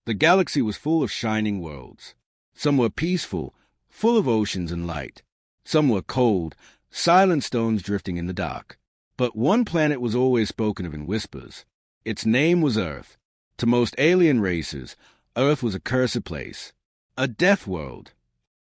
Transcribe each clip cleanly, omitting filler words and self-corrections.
The galaxy was full of shining worlds. Some were peaceful, full of oceans and light. Some were cold, silent stones drifting in the dark. But one planet was always spoken of in whispers. Its name was Earth. To most alien races, Earth was a cursed place, a death world.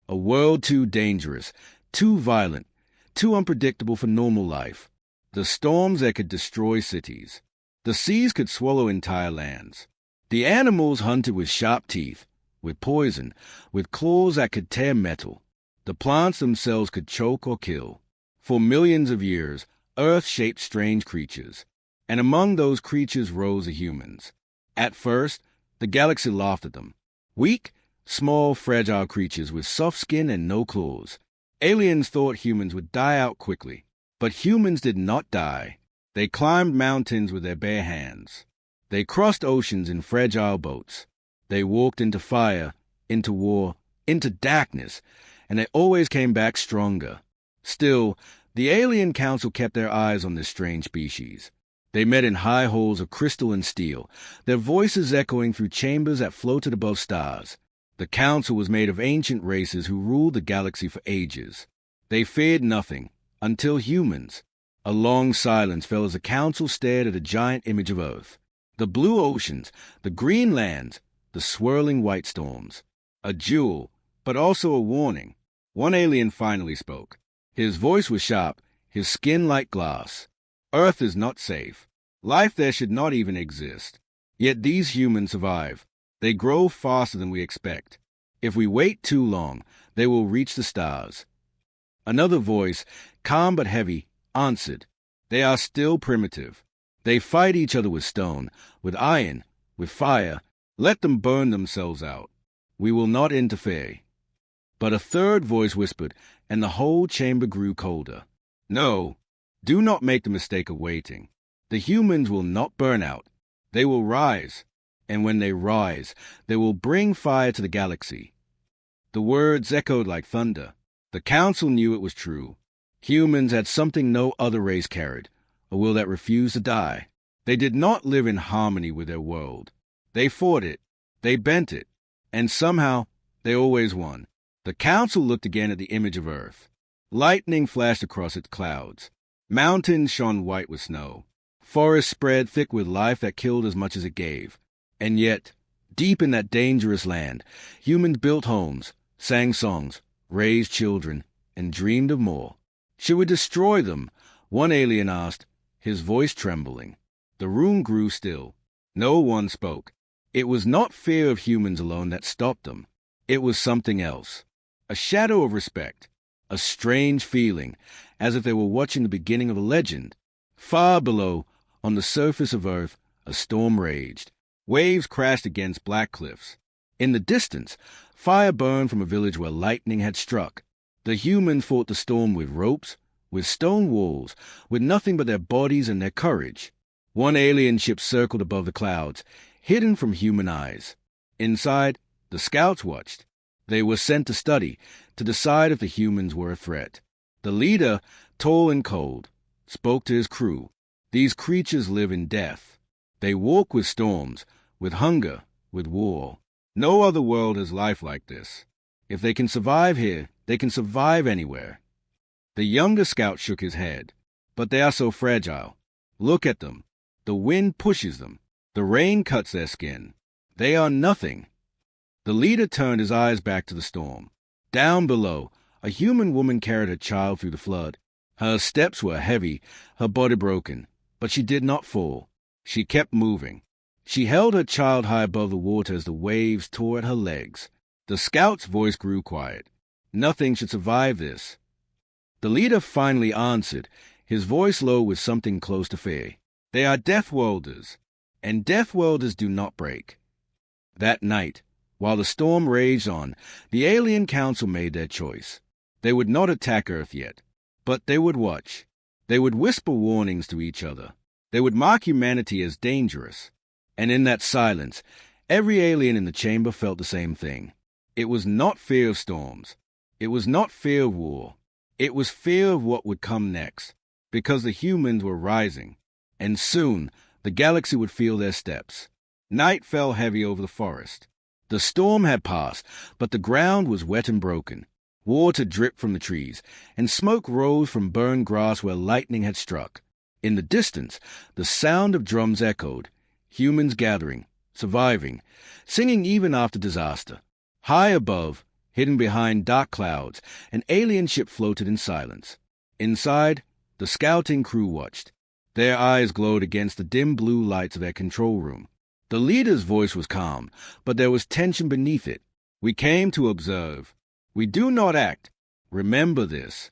A world too dangerous, too violent, too unpredictable for normal life. The storms that could destroy cities. The seas could swallow entire lands. The animals hunted with sharp teeth, with poison, with claws that could tear metal. The plants themselves could choke or kill. For millions of years, Earth shaped strange creatures, and among those creatures rose the humans. At first, the galaxy laughed at them. Weak, small, fragile creatures with soft skin and no claws. Aliens thought humans would die out quickly, but humans did not die. They climbed mountains with their bare hands. They crossed oceans in fragile boats. They walked into fire, into war, into darkness, and they always came back stronger. Still, the Alien Council kept their eyes on this strange species. They met in high halls of crystal and steel, their voices echoing through chambers that floated above stars. The council was made of ancient races who ruled the galaxy for ages. They feared nothing, until humans. A long silence fell as the council stared at a giant image of Earth. The blue oceans, the green lands, the swirling white storms. A jewel, but also a warning. One alien finally spoke. His voice was sharp, his skin like glass. Earth is not safe. Life there should not even exist. Yet these humans survive. They grow faster than we expect. If we wait too long, they will reach the stars. Another voice, calm but heavy, answered. They are still primitive. They fight each other with stone, with iron, with fire. Let them burn themselves out. We will not interfere. But a third voice whispered, and the whole chamber grew colder. No, do not make the mistake of waiting. The humans will not burn out. They will rise. And when they rise, they will bring fire to the galaxy. The words echoed like thunder. The council knew it was true. Humans had something no other race carried, a will that refused to die. They did not live in harmony with their world. They fought it, they bent it, and somehow they always won. The council looked again at the image of Earth. Lightning flashed across its clouds. Mountains shone white with snow. Forests spread thick with life that killed as much as it gave. And yet, deep in that dangerous land, humans built homes, sang songs, raised children, and dreamed of more. Should we destroy them? One alien asked, his voice trembling. The room grew still. No one spoke. It was not fear of humans alone that stopped them. It was something else. A shadow of respect. A strange feeling, as if they were watching the beginning of a legend. Far below, on the surface of Earth, a storm raged. Waves crashed against black cliffs. In the distance, fire burned from a village where lightning had struck. The humans fought the storm with ropes, with stone walls, with nothing but their bodies and their courage. One alien ship circled above the clouds, hidden from human eyes. Inside, the scouts watched. They were sent to study, to decide if the humans were a threat. The leader, tall and cold, spoke to his crew. These creatures live in death. They walk with storms, with hunger, with war. No other world has life like this. If they can survive here, they can survive anywhere. The younger scout shook his head. But they are so fragile. Look at them. The wind pushes them. The rain cuts their skin. They are nothing. The leader turned his eyes back to the storm. Down below, a human woman carried her child through the flood. Her steps were heavy, her body broken, but she did not fall. She kept moving. She held her child high above the water as the waves tore at her legs. The scout's voice grew quiet. Nothing should survive this. The leader finally answered, his voice low with something close to fear. They are Deathworlders, and Deathworlders do not break. That night, while the storm raged on, the Alien Council made their choice. They would not attack Earth yet, but they would watch. They would whisper warnings to each other. They would mark humanity as dangerous. And in that silence, every alien in the chamber felt the same thing. It was not fear of storms. It was not fear of war. It was fear of what would come next, because the humans were rising. And soon, the galaxy would feel their steps. Night fell heavy over the forest. The storm had passed, but the ground was wet and broken. Water dripped from the trees, and smoke rose from burned grass where lightning had struck. In the distance, the sound of drums echoed, humans gathering, surviving, singing even after disaster. High above, hidden behind dark clouds, an alien ship floated in silence. Inside, the scouting crew watched. Their eyes glowed against the dim blue lights of their control room. The leader's voice was calm, but there was tension beneath it. We came to observe. We do not act. Remember this.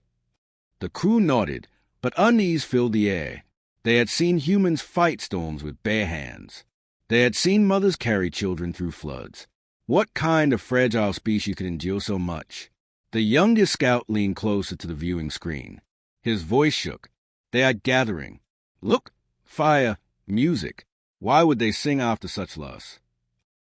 The crew nodded, but unease filled the air. They had seen humans fight storms with bare hands. They had seen mothers carry children through floods. What kind of fragile species could endure so much? The youngest scout leaned closer to the viewing screen. His voice shook. They are gathering. Look, fire, music. Why would they sing after such loss?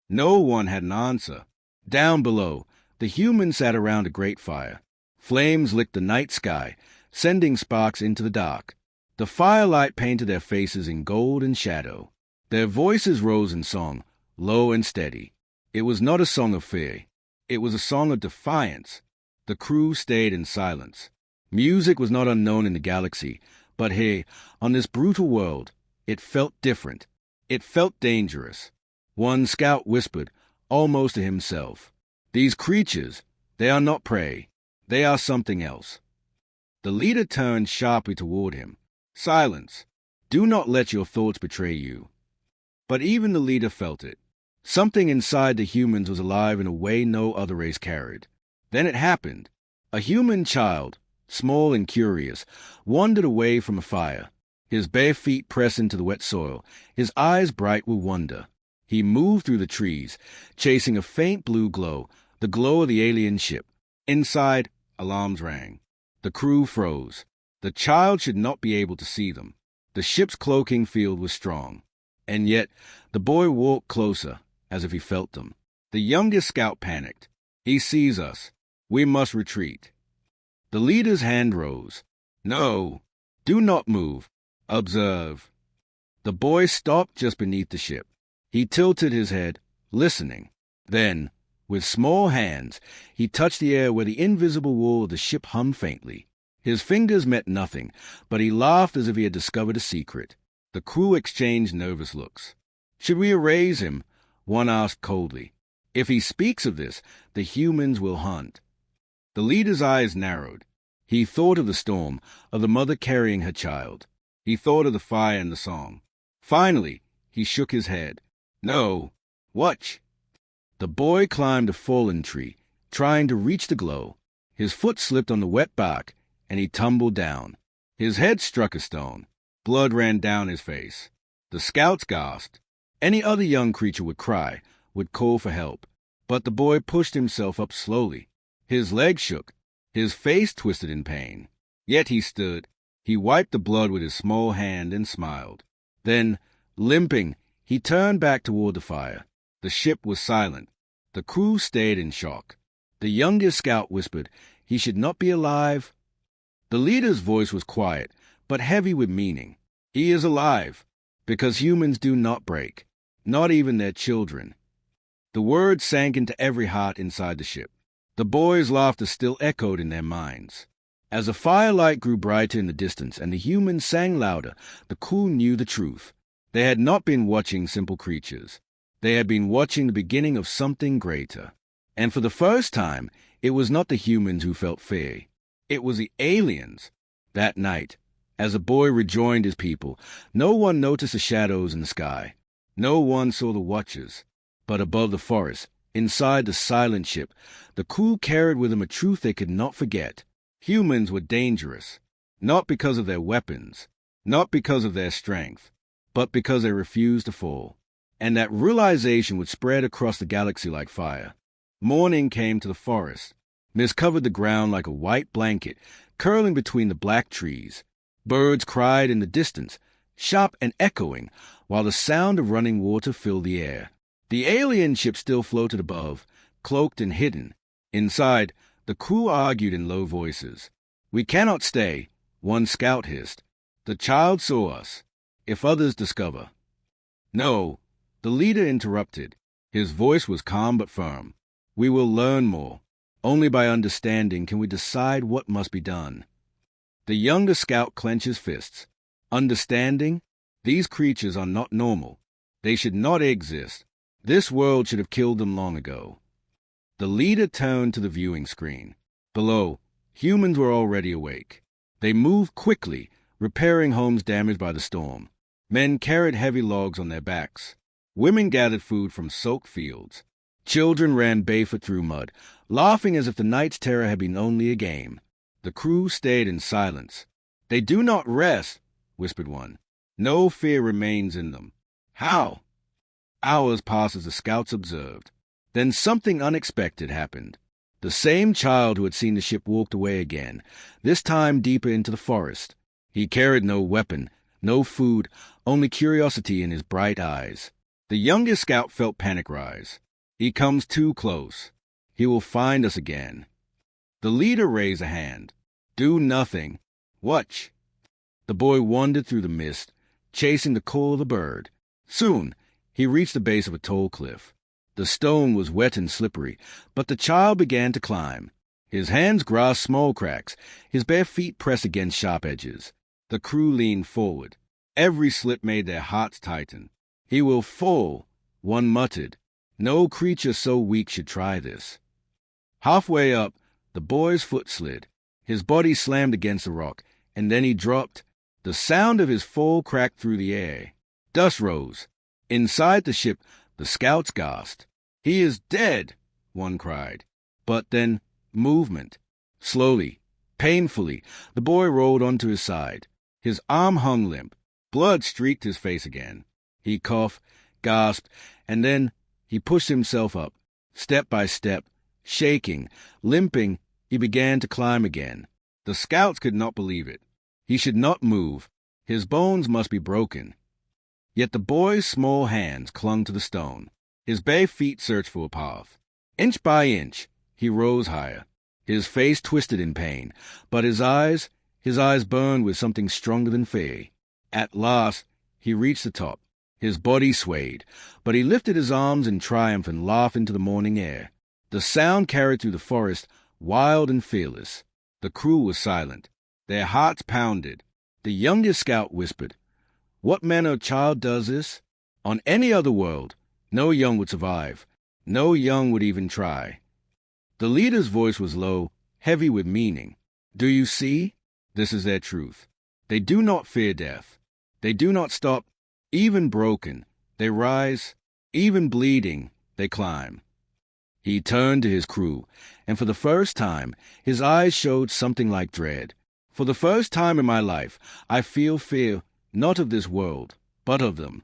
No one had an answer. Down below, the humans sat around a great fire. Flames licked the night sky, sending sparks into the dark. The firelight painted their faces in gold and shadow. Their voices rose in song, low and steady. It was not a song of fear. It was a song of defiance. The crew stayed in silence. Music was not unknown in the galaxy, but here, on this brutal world, it felt different. It felt dangerous. One scout whispered, almost to himself, "These creatures, they are not prey. They are something else." The leader turned sharply toward him. "Silence. Do not let your thoughts betray you." But even the leader felt it. Something inside the humans was alive in a way no other race carried. Then it happened. A human child, small and curious, wandered away from a fire. His bare feet pressed into the wet soil, his eyes bright with wonder. He moved through the trees, chasing a faint blue glow, the glow of the alien ship. Inside, alarms rang. The crew froze. The child should not be able to see them. The ship's cloaking field was strong. And yet, the boy walked closer, as if he felt them. The youngest scout panicked. "He sees us. We must retreat." The leader's hand rose. "No, do not move. Observe." The boy stopped just beneath the ship. He tilted his head, listening. Then, with small hands, he touched the air where the invisible wall of the ship hummed faintly. His fingers met nothing, but he laughed as if he had discovered a secret. The crew exchanged nervous looks. "Should we erase him?" one asked coldly. "If he speaks of this, the humans will hunt." The leader's eyes narrowed. He thought of the storm, of the mother carrying her child. He thought of the fire and the song. Finally, he shook his head. "No. Watch." The boy climbed a fallen tree, trying to reach the glow. His foot slipped on the wet bark, and he tumbled down. His head struck a stone. Blood ran down his face. The scouts gasped. Any other young creature would cry, would call for help. But the boy pushed himself up slowly. His legs shook. His face twisted in pain. Yet he stood. He wiped the blood with his small hand and smiled. Then, limping, he turned back toward the fire. The ship was silent. The crew stayed in shock. The youngest scout whispered, "He should not be alive." The leader's voice was quiet, but heavy with meaning. "He is alive, because humans do not break, not even their children." The words sank into every heart inside the ship. The boys' laughter still echoed in their minds. As the firelight grew brighter in the distance and the humans sang louder, the crew knew the truth. They had not been watching simple creatures. They had been watching the beginning of something greater. And for the first time, it was not the humans who felt fear. It was the aliens. That night, as the boy rejoined his people, no one noticed the shadows in the sky. No one saw the watchers. But above the forest, inside the silent ship, the crew carried with them a truth they could not forget. Humans were dangerous, not because of their weapons, not because of their strength, but because they refused to fall. And that realization would spread across the galaxy like fire. Morning came to the forest. Mist covered the ground like a white blanket, curling between the black trees. Birds cried in the distance, sharp and echoing, while the sound of running water filled the air. The alien ship still floated above, cloaked and hidden. Inside, the crew argued in low voices. "We cannot stay," one scout hissed. "The child saw us. If others discover." "No, The leader interrupted. His voice was calm but firm. "We will learn more. Only by understanding can we decide what must be done." The younger scout clenched his fists. "Understanding? These creatures are not normal. They should not exist. This world should have killed them long ago." The leader turned to the viewing screen. Below, humans were already awake. They moved quickly, repairing homes damaged by the storm. Men carried heavy logs on their backs. Women gathered food from soaked fields. Children ran barefoot through mud, laughing as if the night's terror had been only a game. The crew stayed in silence. "They do not rest," whispered one. "No fear remains in them." "How?" Hours passed as the scouts observed. Then something unexpected happened. The same child who had seen the ship walked away again, this time deeper into the forest. He carried no weapon, no food, only curiosity in his bright eyes. The youngest scout felt panic rise. "He comes too close. He will find us again." The leader raised a hand. "Do nothing. Watch." The boy wandered through the mist, chasing the call of the bird. Soon, he reached the base of a tall cliff. The stone was wet and slippery, but the child began to climb. His hands grasped small cracks, his bare feet pressed against sharp edges. The crew leaned forward. Every slip made their hearts tighten. "He will fall," one muttered. "No creature so weak should try this." Halfway up, the boy's foot slid. His body slammed against the rock, and then he dropped. The sound of his fall cracked through the air. Dust rose. Inside the ship, the scouts gasped. "He is dead," one cried. But then, movement. Slowly, painfully, the boy rolled onto his side. His arm hung limp. Blood streaked his face again. He coughed, gasped, and then he pushed himself up. Step by step, shaking, limping, he began to climb again. The scouts could not believe it. He should not move. His bones must be broken. Yet the boy's small hands clung to the stone. His bare feet searched for a path. Inch by inch, he rose higher. His face twisted in pain, but his eyes burned with something stronger than fear. At last, he reached the top. His body swayed, but he lifted his arms in triumph and laughed into the morning air. The sound carried through the forest, wild and fearless. The crew was silent. Their hearts pounded. The youngest scout whispered, "What manner of child does this? On any other world, no young would survive. No young would even try." The leader's voice was low, heavy with meaning. "Do you see? This is their truth. They do not fear death. They do not stop. Even broken, they rise. Even bleeding, they climb." He turned to his crew, and for the first time, his eyes showed something like dread. "For the first time in my life, I feel fear, not of this world, but of them."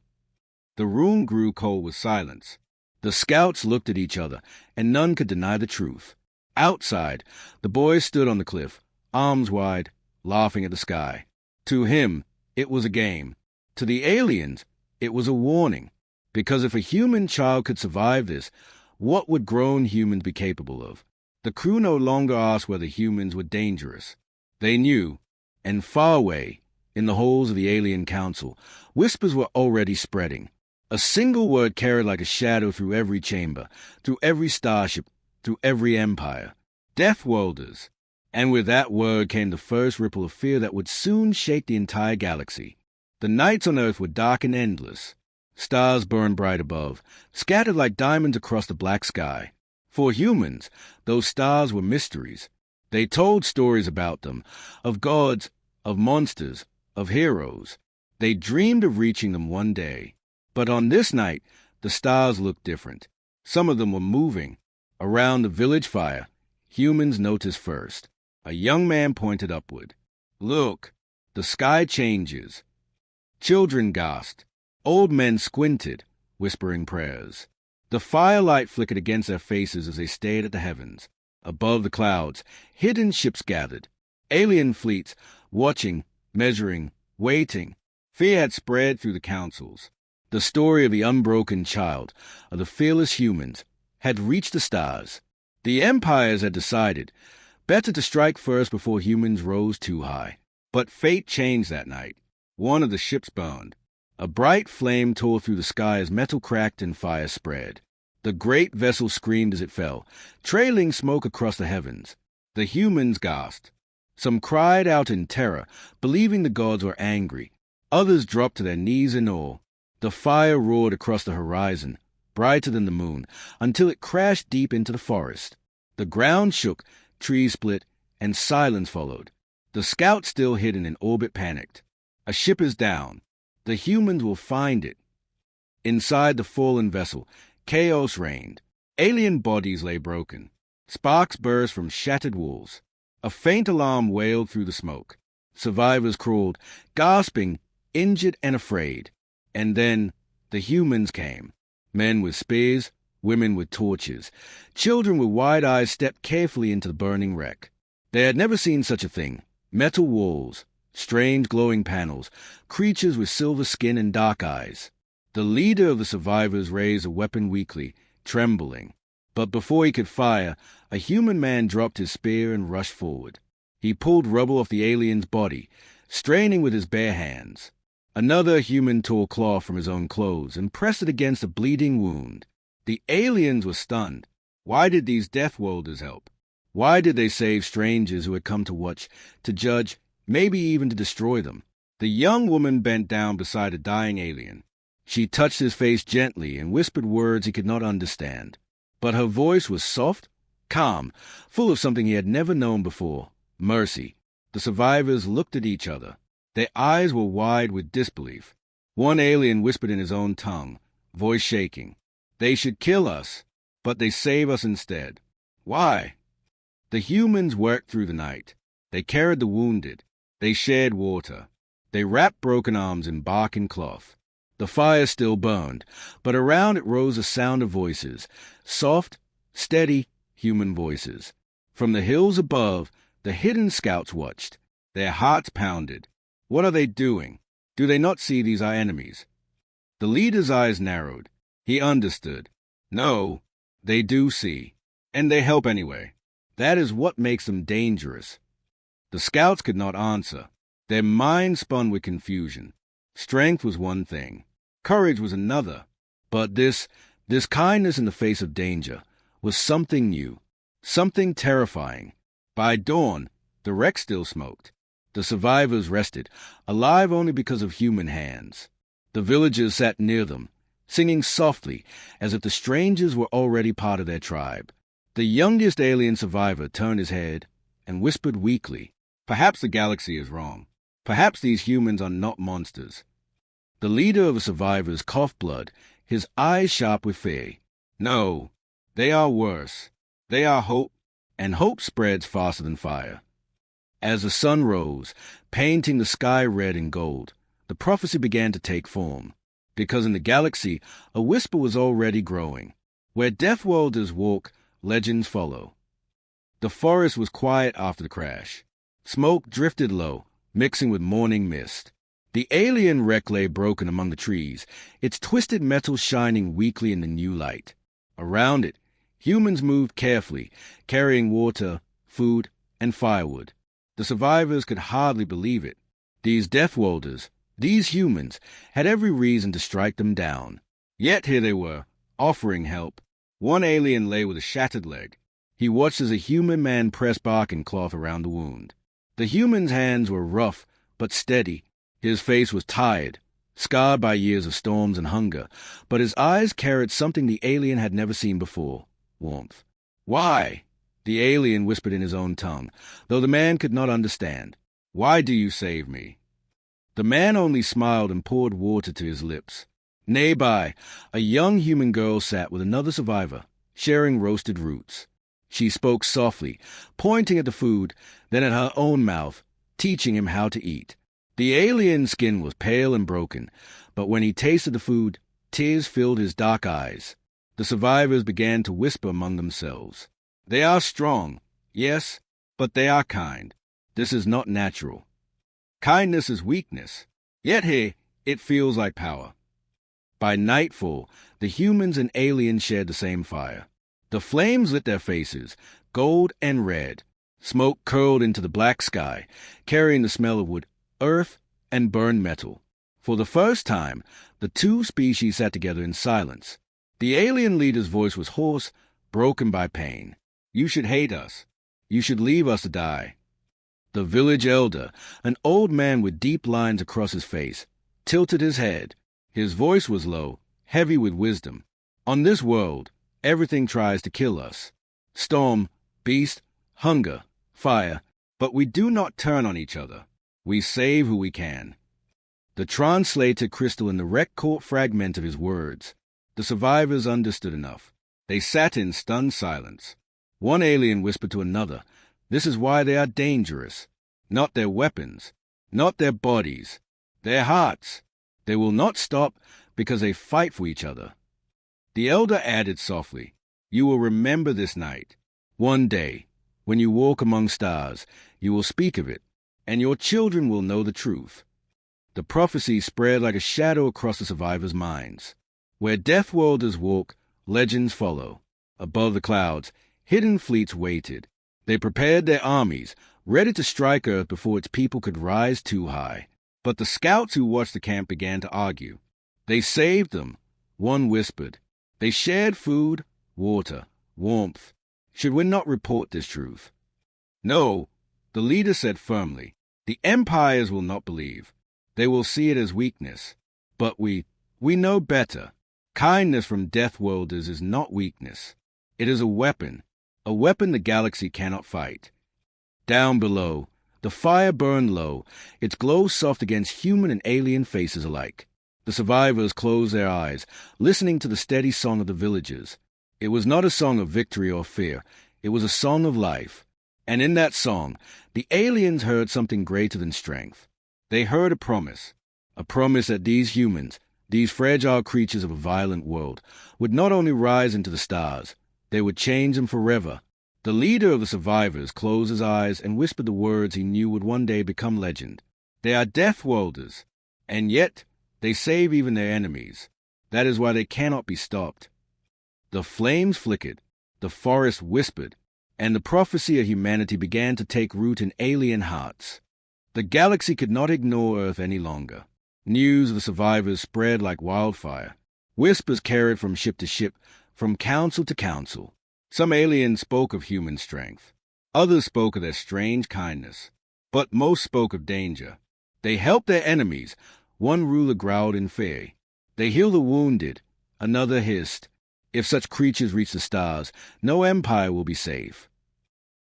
The room grew cold with silence. The scouts looked at each other, and none could deny the truth. Outside, the boy stood on the cliff, arms wide, laughing at the sky. To him, it was a game. To the aliens, it was a warning. Because if a human child could survive this, what would grown humans be capable of? The crew no longer asked whether humans were dangerous. They knew, and far away, in the halls of the alien council, whispers were already spreading. A single word carried like a shadow through every chamber, through every starship, through every empire. Death Worlders. And with that word came the first ripple of fear that would soon shake the entire galaxy. The nights on Earth were dark and endless. Stars burned bright above, scattered like diamonds across the black sky. For humans, those stars were mysteries. They told stories about them, of gods, of monsters, of heroes. They dreamed of reaching them one day. But on this night, the stars looked different. Some of them were moving. Around the village fire, humans noticed first. A young man pointed upward. "Look, the sky changes." Children gasped. Old men squinted, whispering prayers. The firelight flickered against their faces as they stared at the heavens. Above the clouds, hidden ships gathered. Alien fleets, watching, measuring, waiting. Fear had spread through the councils. The story of the unbroken child, of the fearless humans, had reached the stars. The empires had decided, better to strike first before humans rose too high. But fate changed that night. One of the ships burned. A bright flame tore through the sky as metal cracked and fire spread. The great vessel screamed as it fell, trailing smoke across the heavens. The humans gasped. Some cried out in terror, believing the gods were angry. Others dropped to their knees in awe. The fire roared across the horizon, brighter than the moon, until it crashed deep into the forest. The ground shook, trees split, and silence followed. The scouts still hidden in orbit panicked. A ship is down. The humans will find it. Inside the fallen vessel, chaos reigned. Alien bodies lay broken. Sparks burst from shattered walls. A faint alarm wailed through the smoke. Survivors crawled, gasping, injured and afraid. And then the humans came. Men with spears, women with torches. Children with wide eyes stepped carefully into the burning wreck. They had never seen such a thing. Metal walls, strange glowing panels, creatures with silver skin and dark eyes. The leader of the survivors raised a weapon weakly, trembling. But before he could fire, a human man dropped his spear and rushed forward. He pulled rubble off the alien's body, straining with his bare hands. Another human tore cloth from his own clothes and pressed it against a bleeding wound. The aliens were stunned. Why did these death welders help? Why did they save strangers who had come to watch, to judge, maybe even to destroy them? The young woman bent down beside a dying alien. She touched his face gently and whispered words he could not understand. But her voice was soft, calm, full of something he had never known before, mercy. The survivors looked at each other. Their eyes were wide with disbelief. One alien whispered in his own tongue, voice shaking, "They should kill us, but they save us instead." Why? The humans worked through the night. They carried the wounded. They shared water. They wrapped broken arms in bark and cloth. The fire still burned, but around it rose a sound of voices, soft, steady, human voices. From the hills above, the hidden scouts watched. Their hearts pounded. What are they doing? Do they not see these are enemies? The leader's eyes narrowed. He understood. No, they do see. And they help anyway. That is what makes them dangerous. The scouts could not answer. Their minds spun with confusion. Strength was one thing. Courage was another. But this kindness in the face of danger was something new, something terrifying. By dawn, the wreck still smoked. The survivors rested, alive only because of human hands. The villagers sat near them, singing softly, as if the strangers were already part of their tribe. The youngest alien survivor turned his head and whispered weakly, "Perhaps the galaxy is wrong. Perhaps these humans are not monsters." The leader of the survivors coughed blood, his eyes sharp with fear. "No, they are worse. They are hope, and hope spreads faster than fire." As the sun rose, painting the sky red and gold, the prophecy began to take form. Because in the galaxy, a whisper was already growing. Where death welders walk, legends follow. The forest was quiet after the crash. Smoke drifted low, mixing with morning mist. The alien wreck lay broken among the trees, its twisted metal shining weakly in the new light. Around it, humans moved carefully, carrying water, food, and firewood. The survivors could hardly believe it. These death welders, these humans, had every reason to strike them down. Yet here they were, offering help. One alien lay with a shattered leg. He watched as a human man pressed bark and cloth around the wound. The human's hands were rough, but steady. His face was tired, scarred by years of storms and hunger, but his eyes carried something the alien had never seen before, warmth. "Why?" The alien whispered in his own tongue, though the man could not understand. "Why do you save me?" The man only smiled and poured water to his lips. Nearby, a young human girl sat with another survivor, sharing roasted roots. She spoke softly, pointing at the food, then at her own mouth, teaching him how to eat. The alien's skin was pale and broken, but when he tasted the food, tears filled his dark eyes. The survivors began to whisper among themselves. "They are strong, yes, but they are kind. This is not natural. Kindness is weakness, yet here it feels like power." By nightfall, the humans and aliens shared the same fire. The flames lit their faces, gold and red. Smoke curled into the black sky, carrying the smell of wood, earth, and burned metal. For the first time, the two species sat together in silence. The alien leader's voice was hoarse, broken by pain. "You should hate us. You should leave us to die." The village elder, an old man with deep lines across his face, tilted his head. His voice was low, heavy with wisdom. "On this world, everything tries to kill us. Storm, beast, hunger, fire. But we do not turn on each other. We save who we can." The translator crystal in the wreck caught fragment of his words. The survivors understood enough. They sat in stunned silence. One alien whispered to another, "This is why they are dangerous. Not their weapons, not their bodies, their hearts. They will not stop because they fight for each other." The elder added softly, "You will remember this night. One day, when you walk among stars, you will speak of it, and your children will know the truth." The prophecy spread like a shadow across the survivors' minds. Where death worlders walk, legends follow. Above the clouds, hidden fleets waited. They prepared their armies, ready to strike Earth before its people could rise too high. But the scouts who watched the camp began to argue. They saved them, one whispered. They shared food, water, warmth. Should we not report this truth? "No," the leader said firmly. "The empires will not believe. They will see it as weakness. But we know better. Kindness from death worlders is not weakness. It is a weapon the galaxy cannot fight." Down below, the fire burned low, its glow soft against human and alien faces alike. The survivors closed their eyes, listening to the steady song of the villagers. It was not a song of victory or fear. It was a song of life. And in that song, the aliens heard something greater than strength. They heard a promise that these humans, these fragile creatures of a violent world, would not only rise into the stars, they would change them forever. The leader of the survivors closed his eyes and whispered the words he knew would one day become legend. "They are death worlders, and yet they save even their enemies. That is why they cannot be stopped." The flames flickered, the forest whispered, and the prophecy of humanity began to take root in alien hearts. The galaxy could not ignore Earth any longer. News of the survivors spread like wildfire. Whispers carried from ship to ship, from council to council. Some aliens spoke of human strength. Others spoke of their strange kindness. But most spoke of danger. They helped their enemies. One ruler growled in fear. They healed the wounded. Another hissed. If such creatures reach the stars, no empire will be safe.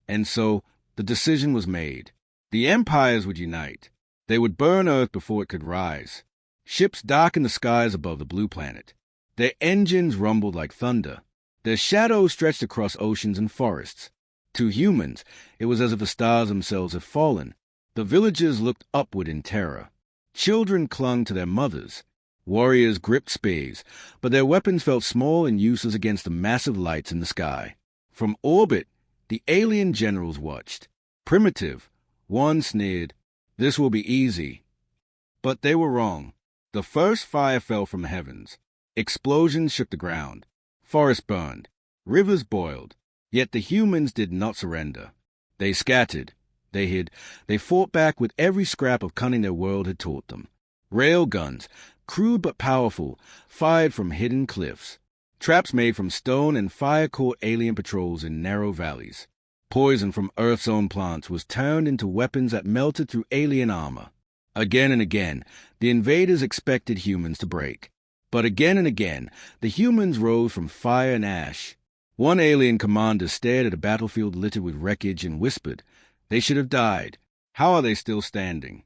And so the decision was made. The empires would unite. They would burn Earth before it could rise. Ships darkened the skies above the blue planet. Their engines rumbled like thunder. Their shadows stretched across oceans and forests. To humans, it was as if the stars themselves had fallen. The villagers looked upward in terror. Children clung to their mothers. Warriors gripped spears, but their weapons felt small and useless against the massive lights in the sky. From orbit, the alien generals watched. Primitive, one sneered, "This will be easy." But they were wrong. The first fire fell from the heavens. Explosions shook the ground. Forests burned. Rivers boiled. Yet the humans did not surrender. They scattered. They hid. They fought back with every scrap of cunning their world had taught them. Rail guns, crude but powerful, fired from hidden cliffs. Traps made from stone and fire caught alien patrols in narrow valleys. Poison from Earth's own plants was turned into weapons that melted through alien armor. Again and again, the invaders expected humans to break. But again and again, the humans rose from fire and ash. One alien commander stared at a battlefield littered with wreckage and whispered, "They should have died. How are they still standing?"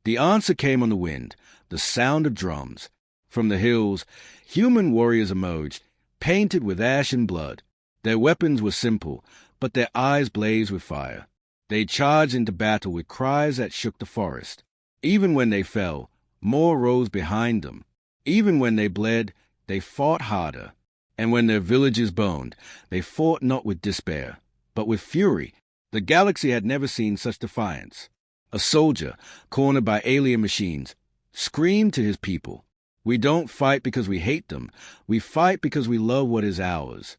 The answer came on the wind, the sound of drums. From the hills, human warriors emerged, painted with ash and blood. Their weapons were simple, but their eyes blazed with fire. They charged into battle with cries that shook the forest. Even when they fell, more rose behind them. Even when they bled, they fought harder. And when their villages burned, they fought not with despair, but with fury. The galaxy had never seen such defiance. A soldier, cornered by alien machines, screamed to his people, "We don't fight because we hate them. We fight because we love what is ours."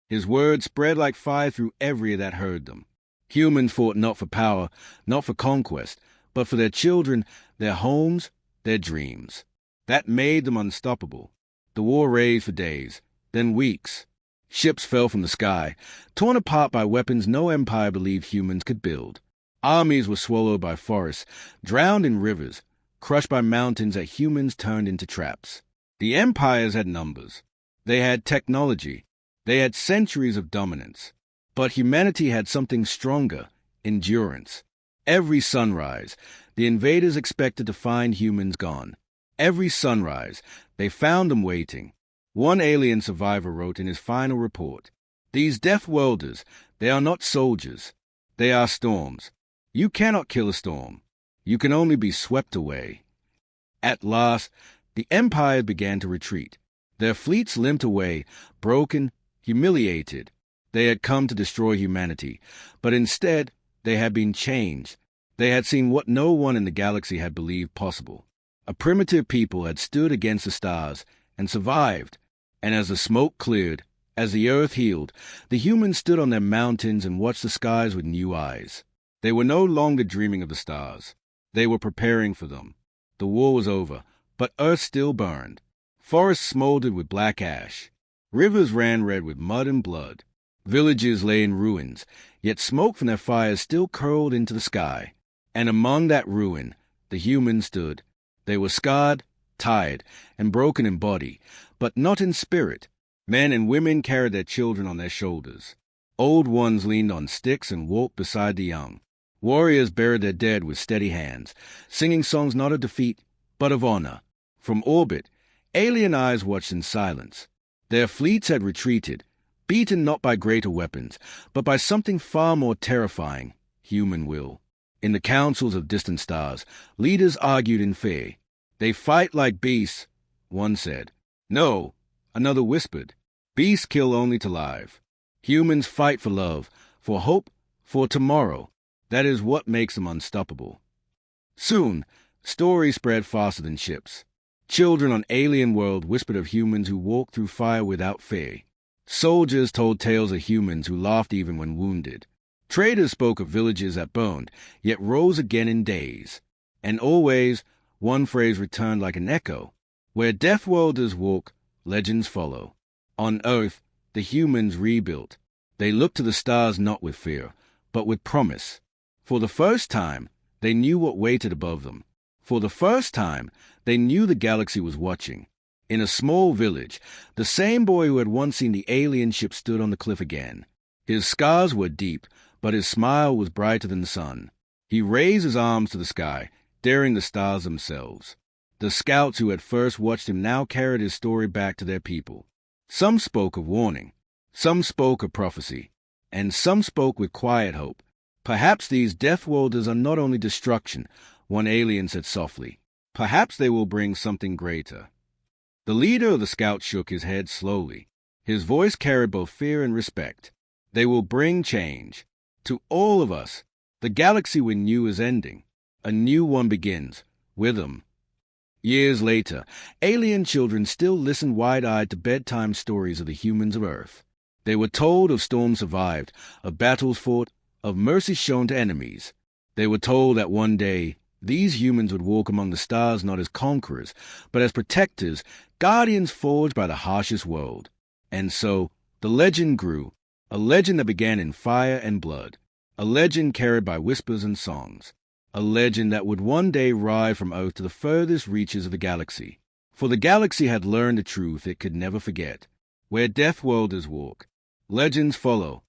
His words spread like fire through every that heard them. Humans fought not for power, not for conquest, but for their children, their homes, their dreams. That made them unstoppable. The war raged for days, then weeks. Ships fell from the sky, torn apart by weapons no empire believed humans could build. Armies were swallowed by forests, drowned in rivers, crushed by mountains that humans turned into traps. The empires had numbers. They had technology. They had centuries of dominance. But humanity had something stronger: endurance. Every sunrise, the invaders expected to find humans gone. Every sunrise, they found them waiting. One alien survivor wrote in his final report, "These death welders, they are not soldiers. They are storms. You cannot kill a storm. You can only be swept away." At last, the empire began to retreat. Their fleets limped away, broken, humiliated. They had come to destroy humanity, but instead they had been changed. They had seen what no one in the galaxy had believed possible. A primitive people had stood against the stars and survived. And as the smoke cleared, as the earth healed, the humans stood on their mountains and watched the skies with new eyes. They were no longer dreaming of the stars. They were preparing for them. The war was over, but Earth still burned. Forests smoldered with black ash. Rivers ran red with mud and blood. Villages lay in ruins, yet smoke from their fires still curled into the sky. And among that ruin, the humans stood. They were scarred, tired, and broken in body, but not in spirit. Men and women carried their children on their shoulders. Old ones leaned on sticks and walked beside the young. Warriors buried their dead with steady hands, singing songs not of defeat, but of honor. From orbit, alien eyes watched in silence. Their fleets had retreated, beaten not by greater weapons, but by something far more terrifying: human will. In the councils of distant stars, leaders argued in fear. "They fight like beasts," one said. "No," another whispered. "Beasts kill only to live. Humans fight for love, for hope, for tomorrow. That is what makes them unstoppable." Soon, stories spread faster than ships. Children on alien world whispered of humans who walked through fire without fear. Soldiers told tales of humans who laughed even when wounded. Traders spoke of villages that burned, yet rose again in days. And always, one phrase returned like an echo: "Where death welders walk, legends follow." On Earth, the humans rebuilt. They looked to the stars not with fear, but with promise. For the first time, they knew what waited above them. For the first time, they knew the galaxy was watching. In a small village, the same boy who had once seen the alien ship stood on the cliff again. His scars were deep, but his smile was brighter than the sun. He raised his arms to the sky, daring the stars themselves. The scouts who had first watched him now carried his story back to their people. Some spoke of warning, some spoke of prophecy, and some spoke with quiet hope. "Perhaps these death welders are not only destruction," one alien said softly. "Perhaps they will bring something greater." The leader of the scouts shook his head slowly. His voice carried both fear and respect. "They will bring change. To all of us, the galaxy we knew is ending. A new one begins, with them." Years later, alien children still listened wide-eyed to bedtime stories of the humans of Earth. They were told of storms survived, of battles fought, of mercy shown to enemies. They were told that one day these humans would walk among the stars not as conquerors, but as protectors, guardians forged by the harshest world. And so, the legend grew, a legend that began in fire and blood, a legend carried by whispers and songs, a legend that would one day rise from Earth to the furthest reaches of the galaxy. For the galaxy had learned a truth it could never forget: where death welders walk, legends follow,